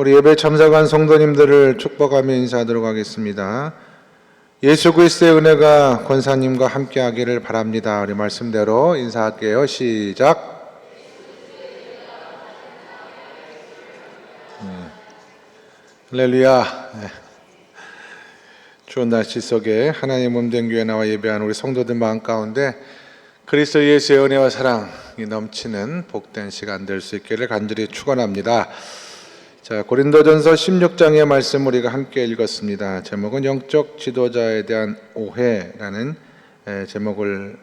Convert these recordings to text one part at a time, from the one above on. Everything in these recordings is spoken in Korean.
우리 예배 참석한 성도님들을 축복하며 인사하도록 하겠습니다. 예수 그리스도의 은혜가 권사님과 함께하기를 바랍니다. 우리 말씀대로 인사할게요. 시작. 할렐루야. 추운 날씨 속에 하나님 몸된 교회 나와 예배하는 우리 성도들 마음 가운데 그리스도 예수의 은혜와 사랑이 넘치는 복된 시간 될 수 있기를 간절히 축원합니다. 자, 고린도전서 16장의 말씀 우리가 함께 읽었습니다. 제목은 영적 지도자에 대한 오해라는 제목을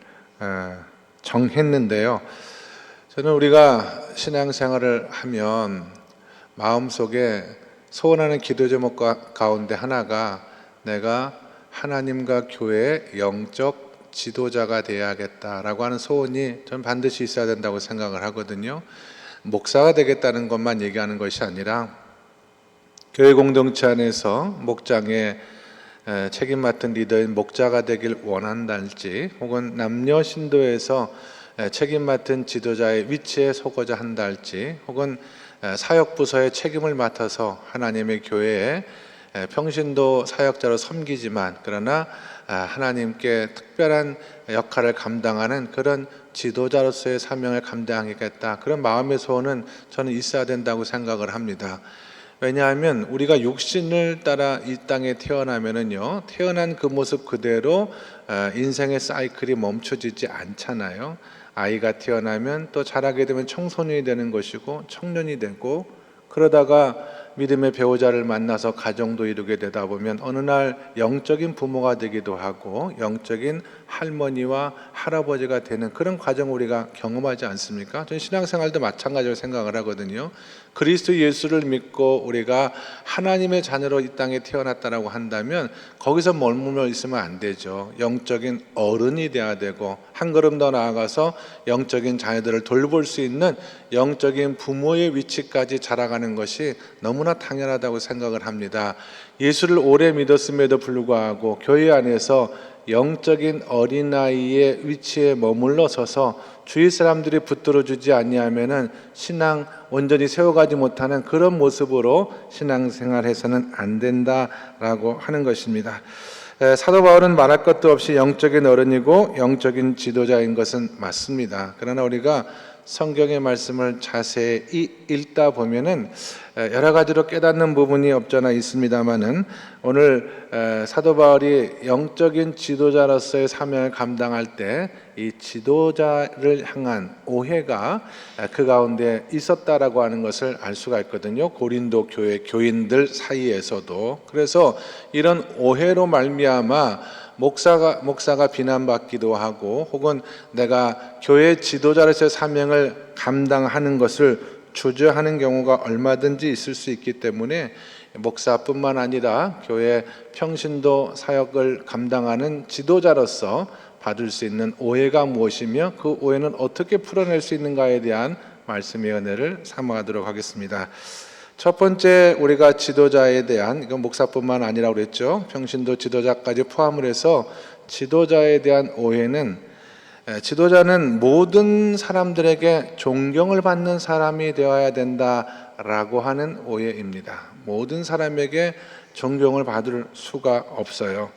정했는데요. 저는 우리가 신앙생활을 하면 마음속에 소원하는 기도 제목 가운데 하나가 내가 하나님과 교회의 영적 지도자가 되어야겠다라고 하는 소원이 전 반드시 있어야 된다고 생각을 하거든요. 목사가 되겠다는 것만 얘기하는 것이 아니라 교회 공동체 안에서 목장에 책임 맡은 리더인 목자가 되길 원한달지, 혹은 남녀 신도에서 책임 맡은 지도자의 위치에 서고자 한달지, 혹은 사역 부서의 책임을 맡아서 하나님의 교회에 평신도 사역자로 섬기지만 그러나 하나님께 특별한 역할을 감당하는 그런 지도자로서의 사명을 감당하겠다, 그런 마음의 소원은 저는 있어야 된다고 생각을 합니다. 왜냐하면 우리가 육신을 따라 이 땅에 태어나면은요, 태어난 그 모습 그대로 인생의 사이클이 멈춰지지 않잖아요. 아이가 태어나면 또 자라게 되면 청소년이 되는 것이고 청년이 되고, 그러다가 믿음의 배우자를 만나서 가정도 이루게 되다 보면 어느 날 영적인 부모가 되기도 하고 영적인 할머니와 할아버지가 되는 그런 과정을 우리가 경험하지 않습니까? 저는 신앙생활도 마찬가지로 생각을 하거든요. 그리스도 예수를 믿고 우리가 하나님의 자녀로 이 땅에 태어났다라고 한다면 거기서 머물러 있으면 안 되죠. 영적인 어른이 돼야 되고, 한 걸음 더 나아가서 영적인 자녀들을 돌볼 수 있는 영적인 부모의 위치까지 자라가는 것이 너무나 당연하다고 생각을 합니다. 예수를 오래 믿었음에도 불구하고 교회 안에서 영적인 어린아이의 위치에 머물러 서서 주위 사람들이 붙들어주지 아니하면은 신앙 온전히 세워가지 못하는 그런 모습으로 신앙생활해서는 안 된다라고 하는 것입니다. 사도 바울은 말할 것도 없이 영적인 어른이고 영적인 지도자인 것은 맞습니다. 그러나 우리가 성경의 말씀을 자세히 읽다 보면은 여러 가지로 깨닫는 부분이 없잖아 있습니다만은, 오늘 사도 바울이 영적인 지도자로서의 사명을 감당할 때 이 지도자를 향한 오해가 그 가운데 있었다라고 하는 것을 알 수가 있거든요. 고린도 교회 교인들 사이에서도. 그래서 이런 오해로 말미암아 목사가 비난받기도 하고, 혹은 내가 교회 지도자로서의 사명을 감당하는 것을 주저하는 경우가 얼마든지 있을 수 있기 때문에 목사뿐만 아니라 교회 평신도 사역을 감당하는 지도자로서 받을 수 있는 오해가 무엇이며 그 오해는 어떻게 풀어낼 수 있는가에 대한 말씀의 은혜를 삼아가도록 하겠습니다. 첫 번째, 우리가 지도자에 대한, 이건 목사뿐만 아니라 그랬죠. 평신도 지도자까지 포함을 해서 지도자에 대한 오해는, 지도자는 모든 사람들에게 존경을 받는 사람이 되어야 된다라고 하는 오해입니다. 모든 사람에게 존경을 받을 수가 없어요.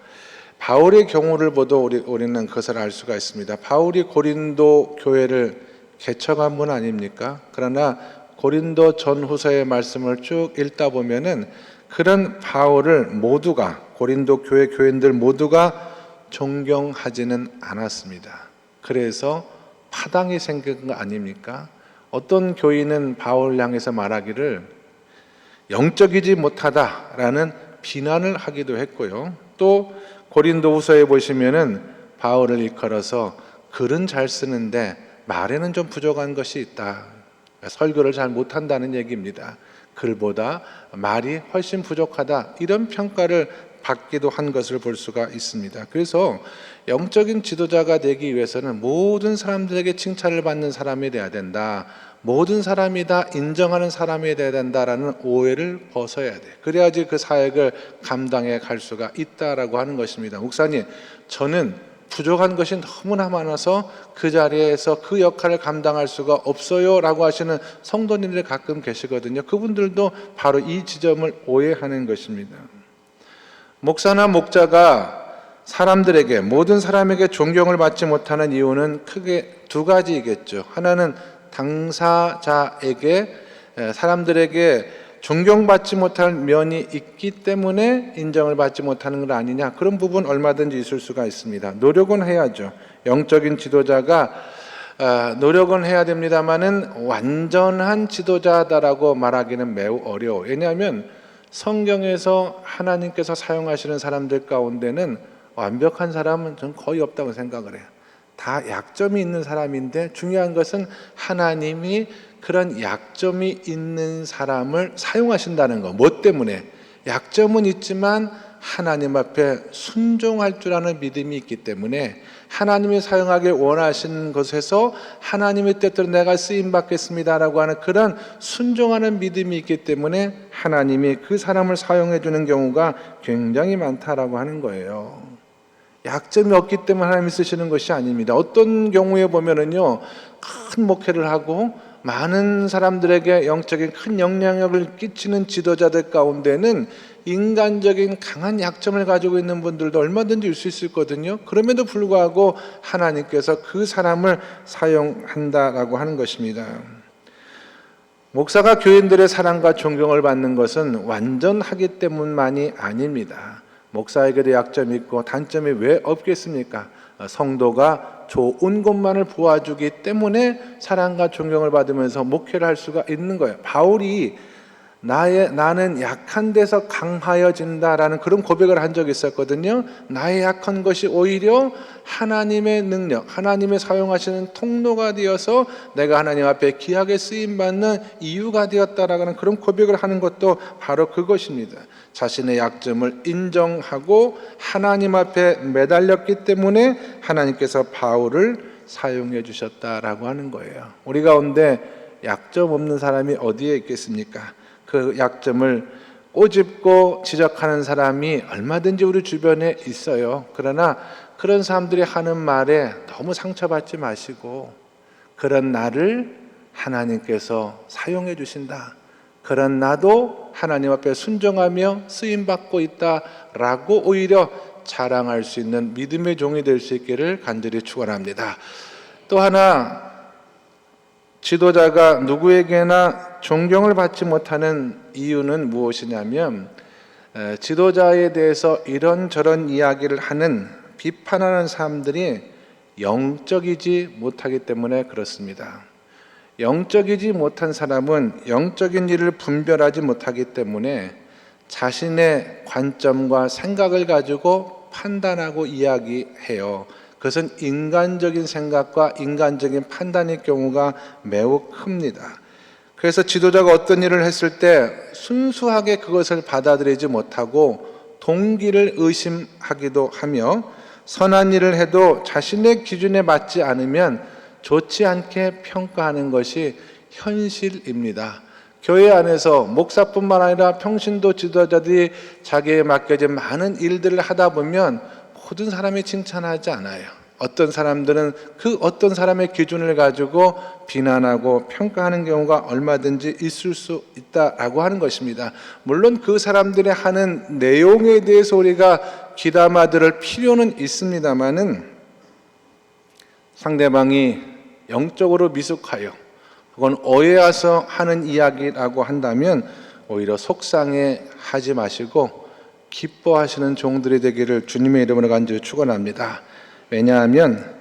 바울의 경우를 보도 우리는 그것을 알 수가 있습니다. 바울이 고린도 교회를 개척한 분 아닙니까? 그러나 고린도 전후서의 말씀을 쭉 읽다 보면은 그런 바울을 모두가, 고린도 교회 교인들 모두가 존경하지는 않았습니다. 그래서 파당이 생긴 거 아닙니까? 어떤 교인은 바울을 향해서 말하기를 영적이지 못하다라는 비난을 하기도 했고요. 또 고린도후서에 보시면은 바울을 일컬어서 글은 잘 쓰는데 말에는 좀 부족한 것이 있다. 설교를 잘 못한다는 얘기입니다. 글보다 말이 훨씬 부족하다, 이런 평가를 받기도 한 것을 볼 수가 있습니다. 그래서 영적인 지도자가 되기 위해서는 모든 사람들에게 칭찬을 받는 사람이 되어야 된다, 모든 사람이 다 인정하는 사람이 되어야 된다라는 오해를 벗어야 돼. 그래야지 그 사역을 감당해 갈 수가 있다라고 하는 것입니다. 목사님, 저는 부족한 것이 너무나 많아서 그 자리에서 그 역할을 감당할 수가 없어요 라고 하시는 성도님들이 가끔 계시거든요. 그분들도 바로 이 지점을 오해하는 것입니다. 목사나 목자가 사람들에게, 모든 사람에게 존경을 받지 못하는 이유는 크게 두 가지이겠죠. 하나는 당사자에게, 사람들에게 존경받지 못할 면이 있기 때문에 인정을 받지 못하는 것 아니냐, 그런 부분 얼마든지 있을 수가 있습니다. 노력은 해야죠. 영적인 지도자가 노력은 해야 됩니다만은 완전한 지도자다라고 말하기는 매우 어려워요. 왜냐하면 성경에서 하나님께서 사용하시는 사람들 가운데는 완벽한 사람은 저는 거의 없다고 생각을 해요. 다 약점이 있는 사람인데, 중요한 것은 하나님이 그런 약점이 있는 사람을 사용하신다는 거. 뭐 때문에? 약점은 있지만 하나님 앞에 순종할 줄 아는 믿음이 있기 때문에, 하나님이 사용하길 원하시는 것에서 하나님의 뜻대로 내가 쓰임받겠습니다라고 하는 그런 순종하는 믿음이 있기 때문에 하나님이 그 사람을 사용해 주는 경우가 굉장히 많다라고 하는 거예요. 약점이 없기 때문에 하나님이 쓰시는 것이 아닙니다. 어떤 경우에 보면은요, 큰 목회를 하고 많은 사람들에게 영적인 큰 영향력을 끼치는 지도자들 가운데는 인간적인 강한 약점을 가지고 있는 분들도 얼마든지 있을 수 있거든요. 그럼에도 불구하고 하나님께서 그 사람을 사용한다라고 하는 것입니다. 목사가 교인들의 사랑과 존경을 받는 것은 완전하기 때문만이 아닙니다. 목사에게도 약점이 있고 단점이 왜 없겠습니까? 성도가 좋은 것만을 보아주기 때문에 사랑과 존경을 받으면서 목회를 할 수가 있는 거예요. 바울이 나는 약한 데서 강하여진다라는 그런 고백을 한 적이 있었거든요. 나의 약한 것이 오히려 하나님의 능력, 하나님의 사용하시는 통로가 되어서 내가 하나님 앞에 귀하게 쓰임받는 이유가 되었다라는 그런 고백을 하는 것도 바로 그것입니다. 자신의 약점을 인정하고 하나님 앞에 매달렸기 때문에 하나님께서 바울을 사용해 주셨다라고 하는 거예요. 우리 가운데 약점 없는 사람이 어디에 있겠습니까? 그 약점을 꼬집고 지적하는 사람이 얼마든지 우리 주변에 있어요. 그러나 그런 사람들이 하는 말에 너무 상처받지 마시고, 그런 나를 하나님께서 사용해 주신다, 그런 나도 하나님 앞에 순종하며 쓰임받고 있다라고 오히려 자랑할 수 있는 믿음의 종이 될 수 있기를 간절히 축원합니다. 또 하나, 지도자가 누구에게나 존경을 받지 못하는 이유는 무엇이냐면, 지도자에 대해서 이런저런 이야기를 하는, 비판하는 사람들이 영적이지 못하기 때문에 그렇습니다. 영적이지 못한 사람은 영적인 일을 분별하지 못하기 때문에 자신의 관점과 생각을 가지고 판단하고 이야기해요. 그것은 인간적인 생각과 인간적인 판단의 경우가 매우 큽니다. 그래서 지도자가 어떤 일을 했을 때 순수하게 그것을 받아들이지 못하고 동기를 의심하기도 하며, 선한 일을 해도 자신의 기준에 맞지 않으면 좋지 않게 평가하는 것이 현실입니다. 교회 안에서 목사뿐만 아니라 평신도 지도자들이 자기에 맡겨진 많은 일들을 하다 보면 모든 사람이 칭찬하지 않아요. 어떤 사람들은 그 어떤 사람의 기준을 가지고 비난하고 평가하는 경우가 얼마든지 있을 수 있다라고 하는 것입니다. 물론 그 사람들이 하는 내용에 대해서 우리가 귀담아 들을 필요는 있습니다만은, 상대방이 영적으로 미숙하여 혹은 오해해서 하는 이야기라고 한다면 오히려 속상해 하지 마시고 기뻐하시는 종들이 되기를 주님의 이름으로 간절히 축원합니다. 왜냐하면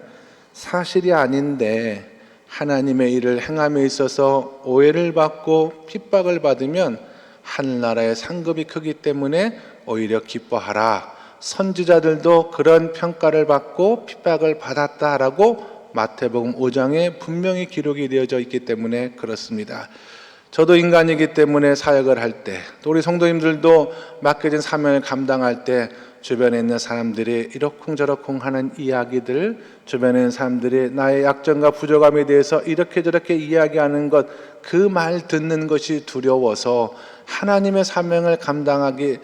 사실이 아닌데 하나님의 일을 행함에 있어서 오해를 받고 핍박을 받으면 하늘나라의 상급이 크기 때문에 오히려 기뻐하라. 선지자들도 그런 평가를 받고 핍박을 받았다라고 마태복음 5장에 분명히 기록이 되어져 있기 때문에 그렇습니다. 저도 인간이기 때문에 사역을 할 때, 또 우리 성도님들도 맡겨진 사명을 감당할 때 주변에 있는 사람들이 이러쿵저러쿵 하는 이야기들, 주변에 있는 사람들이 나의 약점과 부족함에 대해서 이렇게 저렇게 이야기하는 것, 그 말 듣는 것이 두려워서 하나님의 사명을 감당하기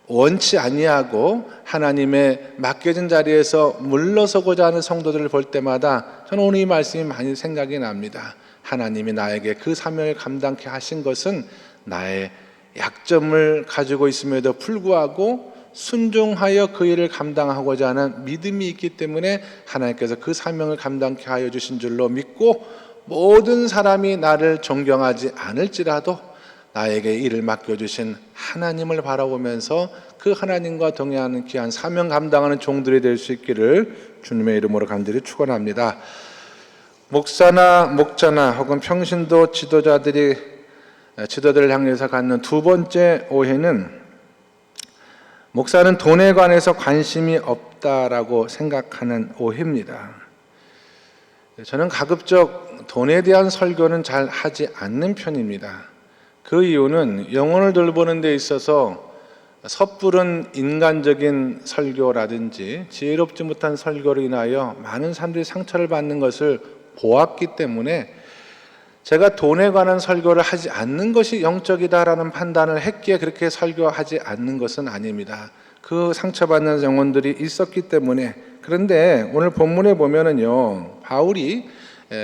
원치 아니하고 하나님의 맡겨진 자리에서 물러서고자 하는 성도들을 볼 때마다 저는 오늘 이 말씀이 많이 생각이 납니다. 하나님이 나에게 그 사명을 감당케 하신 것은 나의 약점을 가지고 있음에도 불구하고 순종하여 그 일을 감당하고자 하는 믿음이 있기 때문에 하나님께서 그 사명을 감당케 하여 주신 줄로 믿고, 모든 사람이 나를 존경하지 않을지라도 나에게 일을 맡겨주신 하나님을 바라보면서 그 하나님과 동행하는 귀한 사명 감당하는 종들이 될 수 있기를 주님의 이름으로 간절히 축원합니다. 목사나 목자나 혹은 평신도 지도자들을 향해서 갖는 두 번째 오해는, 목사는 돈에 관해서 관심이 없다라고 생각하는 오해입니다. 저는 가급적 돈에 대한 설교는 잘 하지 않는 편입니다. 그 이유는 영혼을 돌보는 데 있어서 섣부른 인간적인 설교라든지 지혜롭지 못한 설교로 인하여 많은 사람들이 상처를 받는 것을 보았기 때문에 제가 돈에 관한 설교를 하지 않는 것이 영적이다라는 판단을 했기에 그렇게 설교하지 않는 것은 아닙니다. 그 상처받는 영혼들이 있었기 때문에. 그런데 오늘 본문에 보면은요, 바울이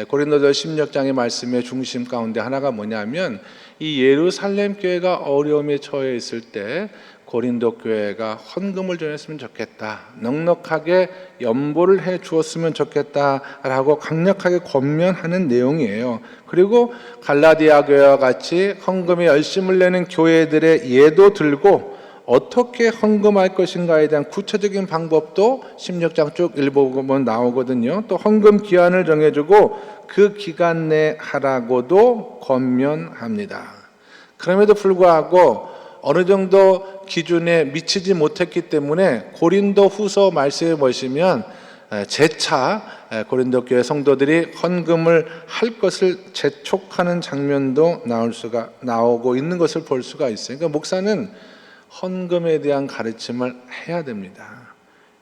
고린도서 16장의 말씀의 중심 가운데 하나가 뭐냐면, 이 예루살렘 교회가 어려움에 처해 있을 때 고린도 교회가 헌금을 전했으면 좋겠다, 넉넉하게 연보를 해 주었으면 좋겠다라고 강력하게 권면하는 내용이에요. 그리고 갈라디아 교회와 같이 헌금에 열심을 내는 교회들의 예도 들고 어떻게 헌금할 것인가에 대한 구체적인 방법도 16장 쭉 읽어보면 나오거든요. 또 헌금 기한을 정해주고 그 기간 내에 하라고도 권면합니다. 그럼에도 불구하고 어느 정도 기준에 미치지 못했기 때문에 고린도 후서 말씀에 보시면 재차 고린도 교회 성도들이 헌금을 할 것을 재촉하는 장면도 나오고 있는 것을 볼 수가 있어요. 그러니까 목사는 헌금에 대한 가르침을 해야 됩니다.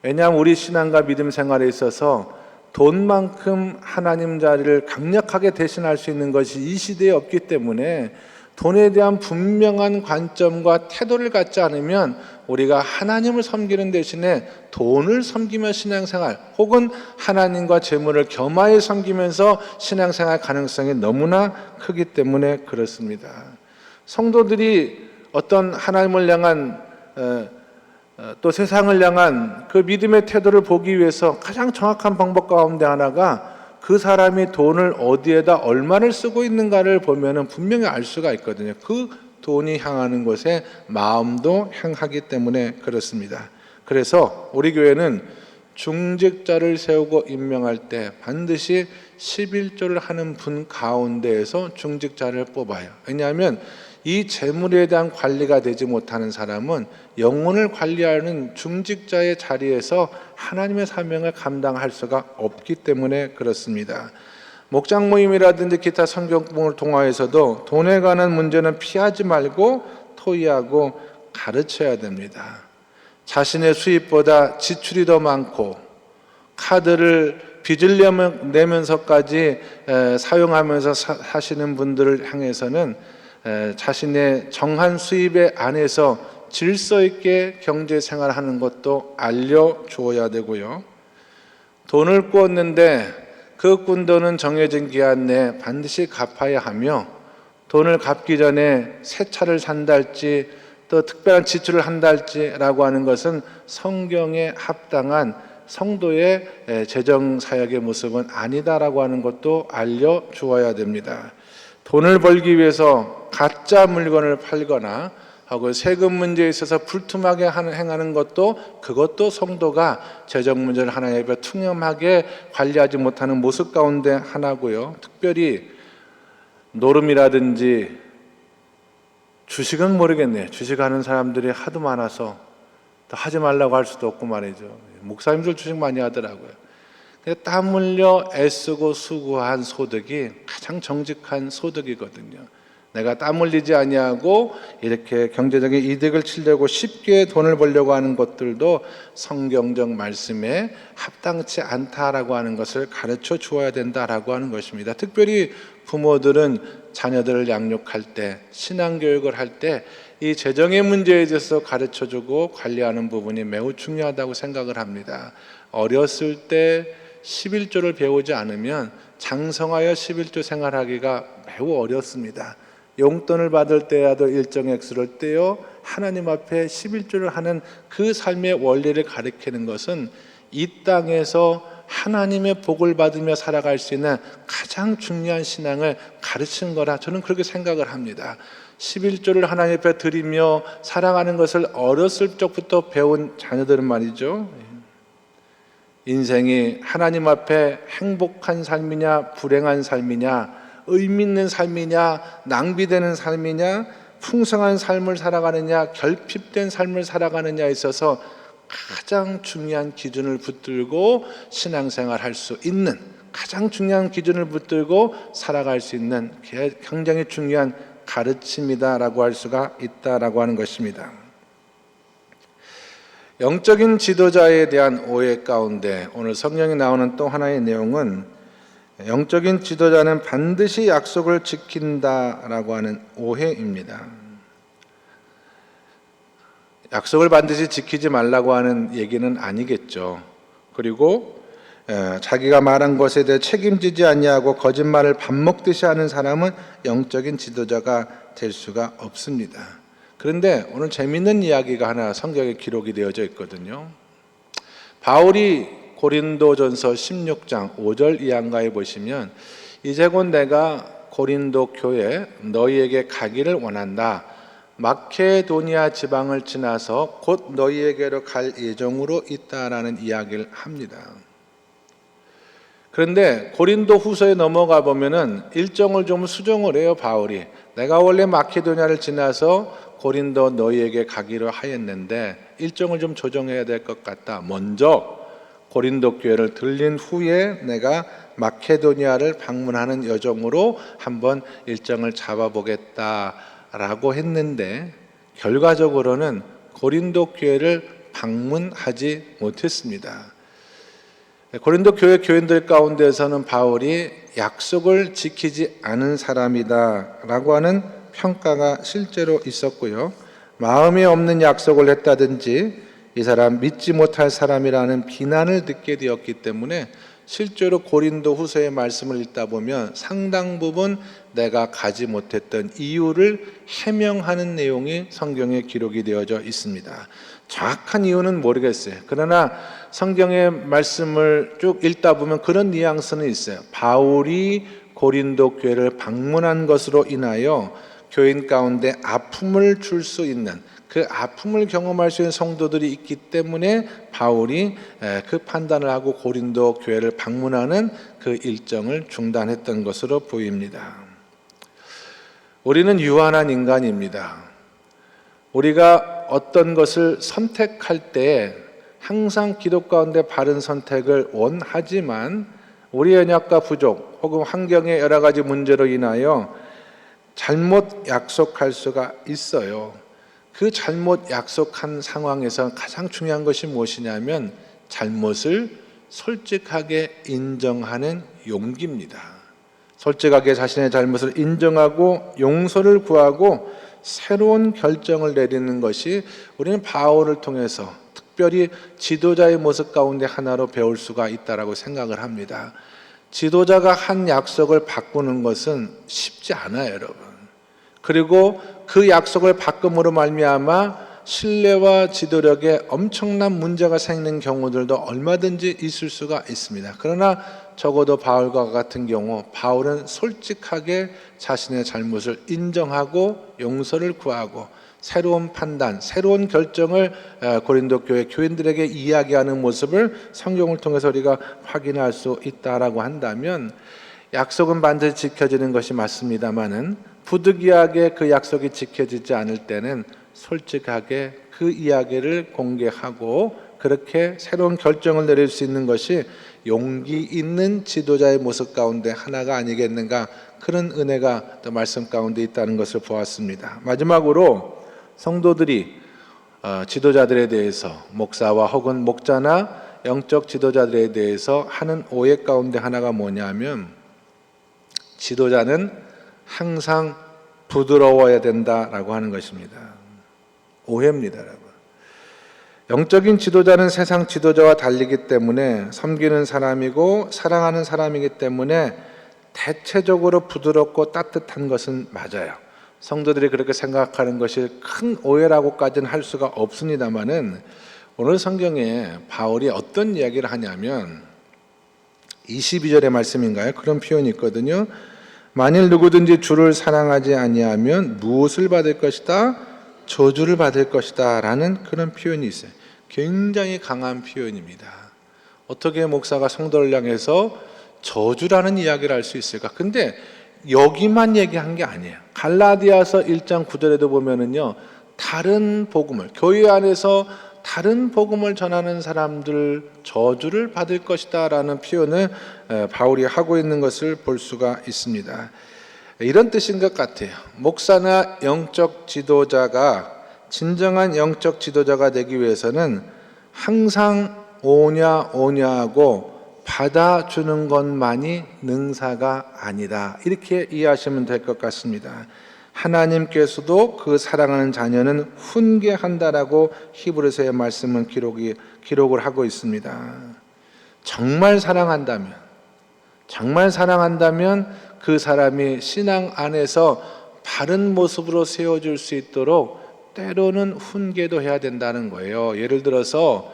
왜냐하면 우리 신앙과 믿음 생활에 있어서 돈만큼 하나님 자리를 강력하게 대신할 수 있는 것이 이 시대에 없기 때문에 돈에 대한 분명한 관점과 태도를 갖지 않으면 우리가 하나님을 섬기는 대신에 돈을 섬기며 신앙생활, 혹은 하나님과 재물을 겸하여 섬기면서 신앙생활 가능성이 너무나 크기 때문에 그렇습니다. 성도들이 어떤 하나님을 향한 또 세상을 향한 그 믿음의 태도를 보기 위해서 가장 정확한 방법 가운데 하나가 그 사람이 돈을 어디에다 얼마를 쓰고 있는가를 보면은 분명히 알 수가 있거든요. 그 돈이 향하는 곳에 마음도 향하기 때문에 그렇습니다. 그래서 우리 교회는 중직자를 세우고 임명할 때 반드시 11조를 하는 분 가운데에서 중직자를 뽑아요. 왜냐하면 이 재물에 대한 관리가 되지 못하는 사람은 영혼을 관리하는 중직자의 자리에서 하나님의 사명을 감당할 수가 없기 때문에 그렇습니다. 목장 모임이라든지 기타 성경 공부를 통하여서도 돈에 관한 문제는 피하지 말고 토의하고 가르쳐야 됩니다. 자신의 수입보다 지출이 더 많고 카드를 빚을 내면서까지 사용하면서 사시는 분들을 향해서는 자신의 정한 수입에 안에서 질서 있게 경제 생활하는 것도 알려주어야 되고요. 돈을 꾸었는데 그 꾼 돈은 정해진 기한 내에 반드시 갚아야 하며, 돈을 갚기 전에 새 차를 산달지 또 특별한 지출을 한달지라고 하는 것은 성경에 합당한 성도의 재정 사역의 모습은 아니다라고 하는 것도 알려주어야 됩니다. 돈을 벌기 위해서 가짜 물건을 팔거나 하고 세금 문제에 있어서 불투명하게 행하는 그것도 성도가 재정 문제를 하나님 앞에 투명하게 관리하지 못하는 모습 가운데 하나고요. 특별히 노름이라든지 주식은 모르겠네요. 주식하는 사람들이 하도 많아서 또 하지 말라고 할 수도 없고 말이죠. 목사님들 주식 많이 하더라고요. 땀 흘려 애쓰고 수고한 소득이 가장 정직한 소득이거든요. 내가 땀 흘리지 아니하고 이렇게 경제적인 이득을 치려고 쉽게 돈을 벌려고 하는 것들도 성경적 말씀에 합당치 않다라고 하는 것을 가르쳐 주어야 된다라고 하는 것입니다. 특별히 부모들은 자녀들을 양육할 때, 신앙교육을 할 때 이 재정의 문제에 대해서 가르쳐 주고 관리하는 부분이 매우 중요하다고 생각을 합니다. 어렸을 때 11조를 배우지 않으면 장성하여 11조 생활하기가 매우 어렵습니다. 용돈을 받을 때라도 일정 액수를 떼어 하나님 앞에 11조를 하는 그 삶의 원리를 가리키는 것은 이 땅에서 하나님의 복을 받으며 살아갈 수 있는 가장 중요한 신앙을 가르치는 거라 저는 그렇게 생각을 합니다. 11조를 하나님 앞에 드리며 살아가는 것을 어렸을 적부터 배운 자녀들은 말이죠, 인생이 하나님 앞에 행복한 삶이냐 불행한 삶이냐, 의미 있는 삶이냐 낭비되는 삶이냐, 풍성한 삶을 살아가느냐 결핍된 삶을 살아가느냐에 있어서 가장 중요한 기준을 붙들고 신앙생활할 수 있는, 가장 중요한 기준을 붙들고 살아갈 수 있는 굉장히 중요한 가르침이다라고 할 수가 있다라고 하는 것입니다. 영적인 지도자에 대한 오해 가운데 오늘 성경에 나오는 또 하나의 내용은 영적인 지도자는 반드시 약속을 지킨다라고 하는 오해입니다. 약속을 반드시 지키지 말라고 하는 얘기는 아니겠죠. 그리고 자기가 말한 것에 대해 책임지지 아니하고 거짓말을 밥 먹듯이 하는 사람은 영적인 지도자가 될 수가 없습니다. 그런데 오늘 재미있는 이야기가 하나 성경에 기록이 되어져 있거든요. 바울이 고린도전서 16장 5절 이하에 보시면 이제 곧 내가 고린도 교회 너희에게 가기를 원한다. 마케도니아 지방을 지나서 곧 너희에게로 갈 예정으로 있다라는 이야기를 합니다. 그런데 고린도 후서에 넘어가 보면은 일정을 좀 수정을 해요. 바울이 내가 원래 마케도니아를 지나서 고린도 너희에게 가기로 하였는데 일정을 좀 조정해야 될 것 같다. 먼저 고린도 교회를 들린 후에 내가 마케도니아를 방문하는 여정으로 한번 일정을 잡아보겠다라고 했는데 결과적으로는 고린도 교회를 방문하지 못했습니다. 고린도 교회 교인들 가운데서는 바울이 약속을 지키지 않은 사람이다라고 하는 평가가 실제로 있었고요. 마음에 없는 약속을 했다든지 이 사람 믿지 못할 사람이라는 비난을 듣게 되었기 때문에 실제로 고린도 후서의 말씀을 읽다 보면 상당 부분 내가 가지 못했던 이유를 해명하는 내용이 성경에 기록이 되어져 있습니다. 정확한 이유는 모르겠어요. 그러나 성경의 말씀을 쭉 읽다 보면 그런 뉘앙스는 있어요. 바울이 고린도 교회를 방문한 것으로 인하여 교인 가운데 아픔을 줄 수 있는, 그 아픔을 경험할 수 있는 성도들이 있기 때문에 바울이 그 판단을 하고 고린도 교회를 방문하는 그 일정을 중단했던 것으로 보입니다. 우리는 유한한 인간입니다. 우리가 어떤 것을 선택할 때 항상 기도 가운데 바른 선택을 원하지만 우리의 연약과 부족 혹은 환경의 여러 가지 문제로 인하여 잘못 약속할 수가 있어요. 그 잘못 약속한 상황에서 가장 중요한 것이 무엇이냐면 잘못을 솔직하게 인정하는 용기입니다. 솔직하게 자신의 잘못을 인정하고 용서를 구하고 새로운 결정을 내리는 것이 우리는 바울을 통해서 특별히 지도자의 모습 가운데 하나로 배울 수가 있다고 생각을 합니다. 지도자가 한 약속을 바꾸는 것은 쉽지 않아요, 여러분. 그리고 그 약속을 바꿈으로 말미암아 신뢰와 지도력에 엄청난 문제가 생기는 경우들도 얼마든지 있을 수가 있습니다. 그러나 적어도 바울과 같은 경우 바울은 솔직하게 자신의 잘못을 인정하고 용서를 구하고 새로운 판단, 새로운 결정을 고린도 교회 교인들에게 이야기하는 모습을 성경을 통해서 우리가 확인할 수 있다라고 한다면 약속은 반드시 지켜지는 것이 맞습니다만은 부득이하게 그 약속이 지켜지지 않을 때는 솔직하게 그 이야기를 공개하고 그렇게 새로운 결정을 내릴 수 있는 것이 용기 있는 지도자의 모습 가운데 하나가 아니겠는가, 그런 은혜가 또 말씀 가운데 있다는 것을 보았습니다. 마지막으로 성도들이 지도자들에 대해서, 목사와 혹은 목자나 영적 지도자들에 대해서 하는 오해 가운데 하나가 뭐냐면, 지도자는 항상 부드러워야 된다라고 하는 것입니다. 오해입니다, 여러분. 영적인 지도자는 세상 지도자와 달리기 때문에 섬기는 사람이고 사랑하는 사람이기 때문에 대체적으로 부드럽고 따뜻한 것은 맞아요. 성도들이 그렇게 생각하는 것이 큰 오해라고까지는 할 수가 없습니다만은, 오늘 성경에 바울이 어떤 이야기를 하냐면 22절의 말씀인가요? 그런 표현이 있거든요. 만일 누구든지 주를 사랑하지 아니하면 무엇을 받을 것이다? 저주를 받을 것이다 라는 그런 표현이 있어요. 굉장히 강한 표현입니다. 어떻게 목사가 성도를 향해서 저주라는 이야기를 할 수 있을까? 근데 여기만 얘기한 게 아니에요. 갈라디아서 1장 9절에도 보면은요, 다른 복음을, 교회 안에서 다른 복음을 전하는 사람들 저주를 받을 것이다 라는 표현을 바울이 하고 있는 것을 볼 수가 있습니다. 이런 뜻인 것 같아요. 목사나 영적 지도자가 진정한 영적 지도자가 되기 위해서는 항상 오냐 하고 받아주는 것만이 능사가 아니다, 이렇게 이해하시면 될 것 같습니다. 하나님께서도 그 사랑하는 자녀는 훈계한다라고 히브리서의 말씀은 기록을 하고 있습니다. 정말 사랑한다면 그 사람이 신앙 안에서 바른 모습으로 세워줄 수 있도록 때로는 훈계도 해야 된다는 거예요. 예를 들어서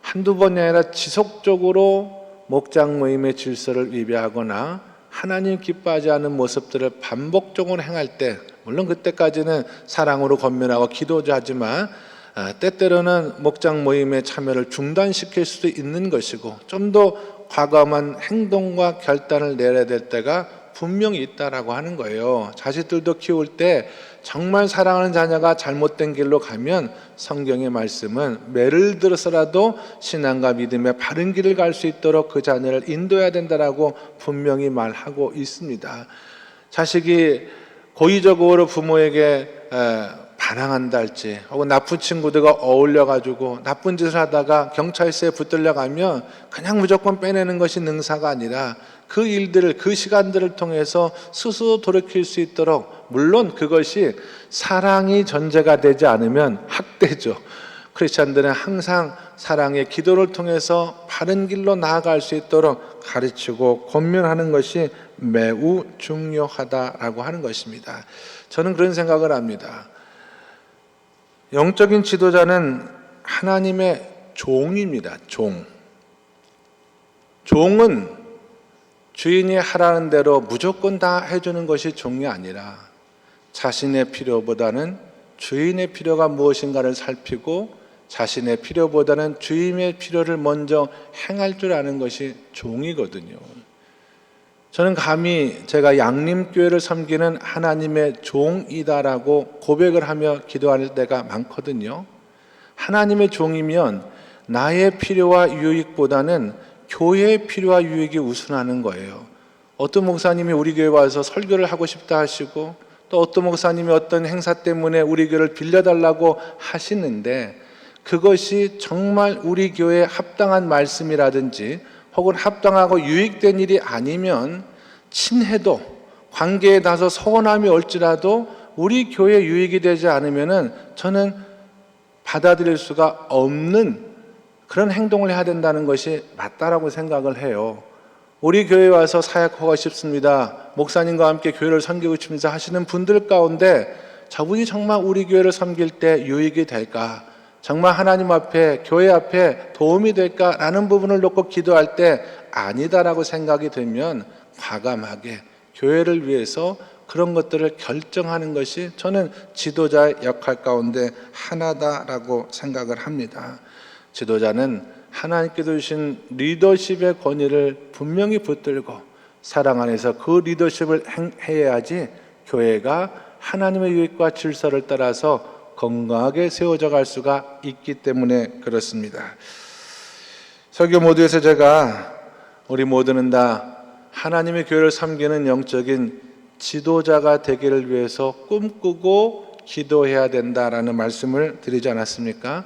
한두 번이 아니라 지속적으로 목장 모임의 질서를 위배하거나 하나님 기뻐하지 않은 모습들을 반복적으로 행할 때, 물론 그때까지는 사랑으로 권면하고 기도도 하지만 때때로는 목장 모임의 참여를 중단시킬 수도 있는 것이고, 좀 더 과감한 행동과 결단을 내려야 될 때가 분명히 있다라고 하는 거예요. 자식들도 키울 때 정말 사랑하는 자녀가 잘못된 길로 가면 성경의 말씀은 매를 들어서라도 신앙과 믿음의 바른 길을 갈 수 있도록 그 자녀를 인도해야 된다라고 분명히 말하고 있습니다. 자식이 고의적으로 부모에게 반항한다 할지, 혹은 나쁜 친구들과 어울려가지고 나쁜 짓을 하다가 경찰서에 붙들려가면 그냥 무조건 빼내는 것이 능사가 아니라 그 일들을, 그 시간들을 통해서 스스로 돌이킬 수 있도록, 물론 그것이 사랑이 전제가 되지 않으면 학대죠. 크리스찬들은 항상 사랑의 기도를 통해서 바른 길로 나아갈 수 있도록 가르치고 권면하는 것이 매우 중요하다라고 하는 것입니다. 저는 그런 생각을 합니다. 영적인 지도자는 하나님의 종입니다. 종은 주인이 하라는 대로 무조건 다 해주는 것이 종이 아니라 자신의 필요보다는 주인의 필요가 무엇인가를 살피고 자신의 필요보다는 주인의 필요를 먼저 행할 줄 아는 것이 종이거든요. 저는 감히 제가 양림교회를 섬기는 하나님의 종이다라고 고백을 하며 기도할 때가 많거든요. 하나님의 종이면 나의 필요와 유익보다는 교회의 필요와 유익이 우선하는 거예요. 어떤 목사님이 우리 교회 와서 설교를 하고 싶다 하시고, 또 어떤 목사님이 어떤 행사 때문에 우리 교회를 빌려달라고 하시는데, 그것이 정말 우리 교회에 합당한 말씀이라든지 혹은 합당하고 유익된 일이 아니면, 친해도 관계에 나서 서운함이 올지라도 우리 교회에 유익이 되지 않으면은 저는 받아들일 수가 없는 그런 행동을 해야 된다는 것이 맞다라고 생각을 해요. 우리 교회에 와서 사역하고 싶습니다, 목사님과 함께 교회를 섬기고 싶습니다 하시는 분들 가운데 저분이 정말 우리 교회를 섬길 때 유익이 될까, 정말 하나님 앞에, 교회 앞에 도움이 될까라는 부분을 놓고 기도할 때 아니다라고 생각이 들면 과감하게 교회를 위해서 그런 것들을 결정하는 것이 저는 지도자의 역할 가운데 하나다라고 생각을 합니다. 지도자는 하나님께서 주신 리더십의 권위를 분명히 붙들고 사랑 안에서 그 리더십을 해야지 교회가 하나님의 유익과 질서를 따라서 건강하게 세워져 갈 수가 있기 때문에 그렇습니다. 설교 모두에서 제가 우리 모두는 다 하나님의 교회를 섬기는 영적인 지도자가 되기를 위해서 꿈꾸고 기도해야 된다라는 말씀을 드리지 않았습니까?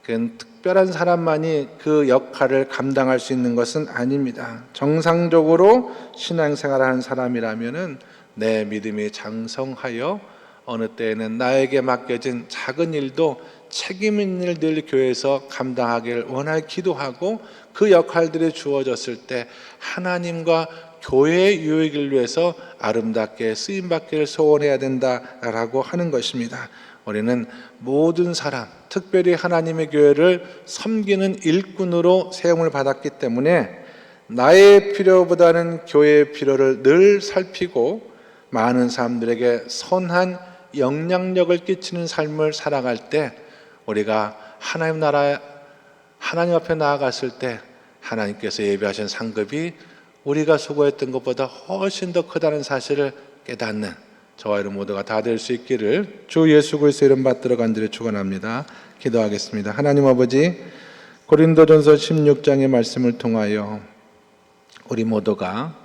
특별한 사람만이 그 역할을 감당할 수 있는 것은 아닙니다. 정상적으로 신앙생활을 하는 사람이라면은 내 믿음이 장성하여 어느 때에는 나에게 맡겨진 작은 일도 책임 있는 일들 교회에서 감당하기를 원하여 기도하고 그 역할들이 주어졌을 때 하나님과 교회의 유익을 위해서 아름답게 쓰임받기를 소원해야 된다라고 하는 것입니다. 우리는 모든 사람, 특별히 하나님의 교회를 섬기는 일꾼으로 세움을 받았기 때문에 나의 필요보다는 교회의 필요를 늘 살피고 많은 사람들에게 선한 영향력을 끼치는 삶을 살아갈 때 우리가 하나님 나라, 하나님 앞에 나아갔을 때 하나님께서 예비하신 상급이 우리가 수고했던 것보다 훨씬 더 크다는 사실을 깨닫는 저와 여러분 모두가 다 될 수 있기를 주 예수 그리스도의 이름 받들어 간절히 축원합니다. 기도하겠습니다. 하나님 아버지, 고린도전서 16장의 말씀을 통하여 우리 모두가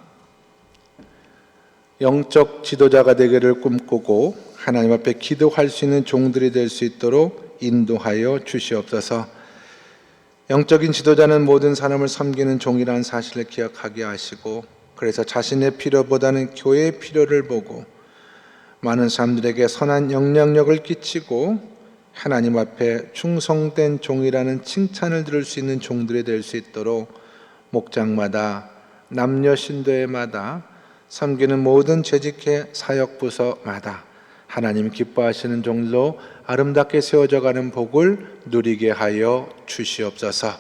영적 지도자가 되기를 꿈꾸고 하나님 앞에 기도할 수 있는 종들이 될 수 있도록 인도하여 주시옵소서. 영적인 지도자는 모든 사람을 섬기는 종이라는 사실을 기억하게 하시고, 그래서 자신의 필요보다는 교회의 필요를 보고 많은 사람들에게 선한 영향력을 끼치고 하나님 앞에 충성된 종이라는 칭찬을 들을 수 있는 종들이 될 수 있도록 목장마다, 남녀 신도회마다, 섬기는 모든 재직회 사역부서마다 하나님 기뻐하시는 종로 아름답게 세워져가는 복을 누리게 하여 주시옵소서.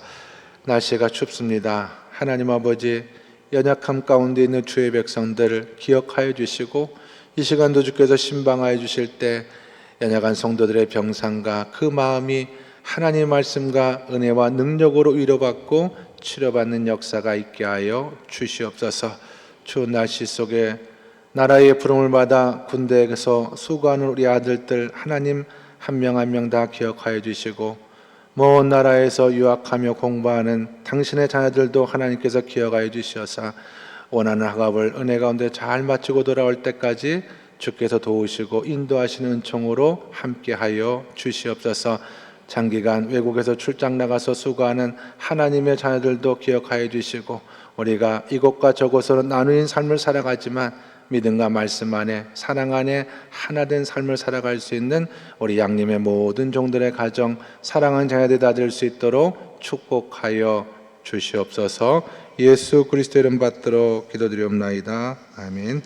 날씨가 춥습니다. 하나님 아버지, 연약함 가운데 있는 주의 백성들을 기억하여 주시고 이 시간도 주께서 신방하여 주실 때 연약한 성도들의 병상과 그 마음이 하나님의 말씀과 은혜와 능력으로 위로받고 치료받는 역사가 있게 하여 주시옵소서. 추운 날씨 속에 나라의 부름을 받아 군대에서 수고하는 우리 아들들 하나님 한 명 한 명 다 기억하여 주시고, 먼 나라에서 유학하며 공부하는 당신의 자녀들도 하나님께서 기억하여 주셔서 원하는 학업을 은혜 가운데 잘 마치고 돌아올 때까지 주께서 도우시고 인도하시는 은총으로 함께하여 주시옵소서. 장기간 외국에서 출장 나가서 수고하는 하나님의 자녀들도 기억하여 주시고, 우리가 이곳과 저곳으로 나누인 삶을 살아가지만 믿음과 말씀 안에, 사랑 안에 하나된 삶을 살아갈 수 있는 우리 양님의 모든 종들의 가정, 사랑하는 자녀들이 다 될 수 있도록 축복하여 주시옵소서. 예수 그리스도 이름 받들어 기도드리옵나이다. 아멘.